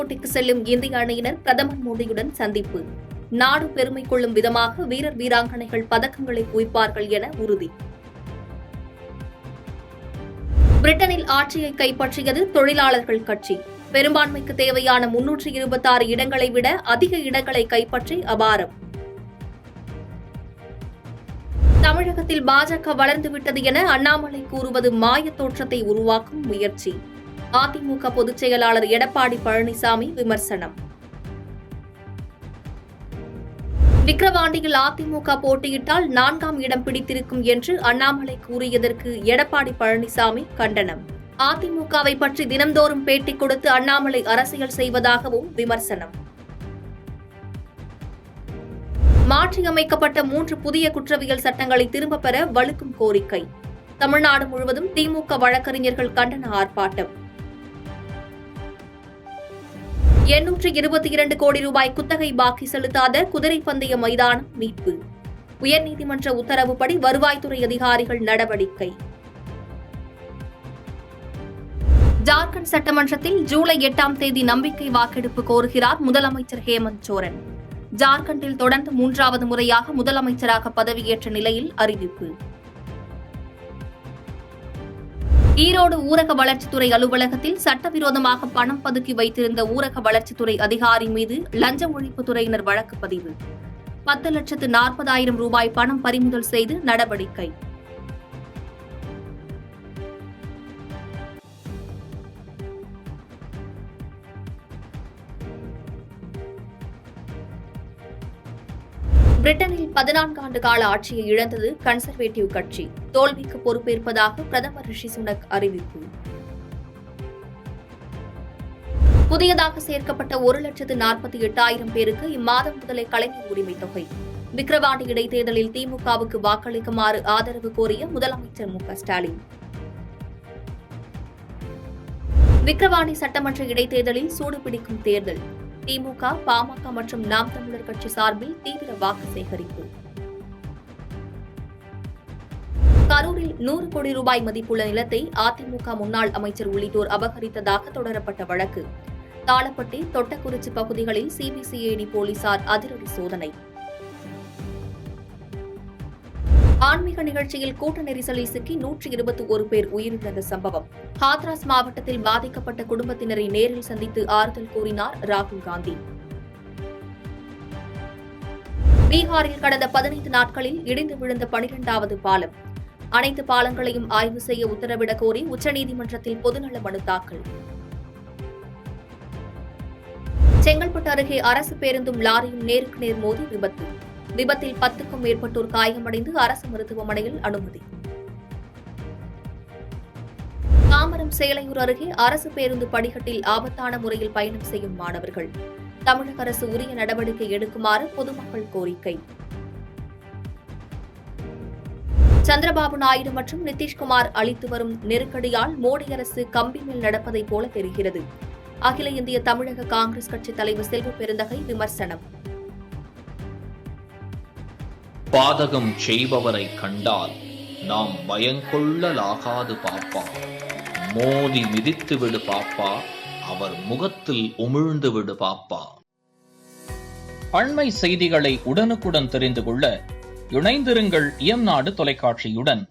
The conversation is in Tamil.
போட்டிக்கு செல்லும் இந்திய அணியினர் பிரதமர் மோடியுடன் சந்திப்பு. நாடு பெருமை கொள்ளும் விதமாக வீரர் வீராங்கனைகள் பதக்கங்களை குவிப்பார்கள் என உறுதி. பிரிட்டனில் ஆட்சியை கைப்பற்றியது தொழிலாளர்கள் கட்சி. பெரும்பான்மைக்கு தேவையான 326 இடங்களை விட அதிக இடங்களை கைப்பற்றி அபாரம். தமிழகத்தில் பாஜக வளர்ந்துவிட்டது என அண்ணாமலை கூறுவது மாயத் தோற்றத்தை உருவாக்கும் முயற்சி. அதிமுக பொதுச் செயலாளர் எடப்பாடி பழனிசாமி விமர்சனம். விக்கிரவாண்டியில் அதிமுக போட்டியிட்டால் 4ஆம் இடம் பிடித்திருக்கும் என்று அண்ணாமலை கூறியதற்கு எடப்பாடி பழனிசாமி கண்டனம். அதிமுகவை பற்றி தினந்தோறும் பேட்டி கொடுத்து அண்ணாமலை அரசியல் செய்வதாகவும் விமர்சனம். மாற்றியமைக்கப்பட்ட 3 புதிய குற்றவியல் சட்டங்களை திரும்பப் பெற வலுக்கும் கோரிக்கை. தமிழ்நாடு முழுவதும் திமுக வழக்கறிஞர்கள் கண்டன ஆர்ப்பாட்டம். 822 கோடி ரூபாய் குத்தகை பாக்கி செலுத்தாத குதிரை பந்தய மைதானம் மீட்பு. உயர்நீதிமன்ற உத்தரவுப்படி வருவாய்த்துறை அதிகாரிகள் நடவடிக்கை. ஜார்க்கண்ட் சட்டமன்றத்தில் ஜூலை 8ஆம் தேதி நம்பிக்கை வாக்கெடுப்பு கோருகிறார் முதலமைச்சர் ஹேமந்த் சோரன். ஜார்க்கண்டில் தொடர்ந்து 3வது முறையாக முதலமைச்சராக பதவியேற்ற நிலையில் அறிவிப்பு. ஈரோடு ஊரக வளர்ச்சித்துறை அலுவலகத்தில் சட்டவிரோதமாக பணம் பதுக்கி வைத்திருந்த ஊரக வளர்ச்சித்துறை அதிகாரி மீது லஞ்ச ஒழிப்புத்துறையினர் வழக்கு பதிவு. 10,40,000 ரூபாய் பணம் பறிமுதல் செய்து நடவடிக்கை. பிரிட்டனில் 14 ஆண்டு கால ஆட்சியை இழந்தது கன்சர்வேட்டிவ் கட்சி. தோல்விக்கு பொறுப்பேற்பதாக பிரதமர் ரிஷி சுனக் அறிவிப்பு. புதியதாக சேர்க்கப்பட்ட 1,48,000 பேருக்கு இம்மாதம் முதலே கலைஞர் உரிமைத் தொகை. விக்கிரவாண்டி இடைத்தேர்தலில் திமுகவுக்கு வாக்களிக்குமாறு ஆதரவு கோரிய முதலமைச்சர் மு.க.ஸ்டாலின். விக்கிரவாண்டி சட்டமன்ற இடைத்தேர்தலில் சூடுபிடிக்கும் தேர்தல். திமுக, பாமக மற்றும் நாம் தமிழர் கட்சி சார்பில் தீவிர வாக்கு சேகரிப்பு. கரூரில் 100 கோடி ரூபாய் மதிப்புள்ள நிலத்தை அதிமுக முன்னாள் அமைச்சர் உள்ளிட்டோர் அபகரித்ததாக தொடரப்பட்ட வழக்கு. தாளப்பட்டி, தொட்டக்குறிச்சி பகுதிகளில் சிபிசிஐடி போலீசார் அதிரடி சோதனை. ஆன்மீக நிகழ்ச்சியில் கூட்ட நெரிசலில் சிக்கி 121 பேர் உயிரிழந்த சம்பவம். ஹாத்ராஸ் மாவட்டத்தில் பாதிக்கப்பட்ட குடும்பத்தினரை நேரில் சந்தித்து ஆறுதல் கூறினார் ராகுல் காந்தி. பீகாரில் கடந்த 15 நாட்களில் இடிந்து விழுந்த 12வது பாலம். அனைத்து பாலங்களையும் ஆய்வு செய்ய உத்தரவிடக் கோரி உச்சநீதிமன்றத்தில் பொதுநல மனு தாக்கல். செங்கல்பட்டு அருகே அரசு பேருந்தும் லாரியும் நேருக்கு நேர் மோதி விபத்து. விபத்தில் 10க்கும் மேற்பட்டோர் காயமடைந்து அரசு மருத்துவமனையில் அனுமதி. தாம்பரம் சேலையூர் அருகே அரசு பேருந்து படிக்கட்டில் ஆபத்தான முறையில் பயணம் செய்யும் மாணவர்கள். தமிழக அரசு உரிய நடவடிக்கை எடுக்குமாறு பொதுமக்கள் கோரிக்கை. சந்திரபாபு நாயுடு மற்றும் நிதிஷ்குமார் அளித்து வரும் நெருக்கடியால் மோடி அரசு கம்பி மேல் நடப்பதைப் போல தெரிகிறது. அகில இந்திய தமிழக காங்கிரஸ் கட்சி தலைவர் செல்வ பெருந்தகை விமர்சனம். பாதகம் செய்பவரை கண்டால் நாம் பயங்கொள்ளலாகாது பாப்பா. மோதி மிதித்து விடு பாப்பா, அவர் முகத்தில் உமிழ்ந்து விடு பாப்பா. அண்மை செய்திகளை உடனுக்குடன் தெரிந்து கொள்ள இணைந்திருங்கள் இயம்நாடு தொலைக்காட்சியுடன்.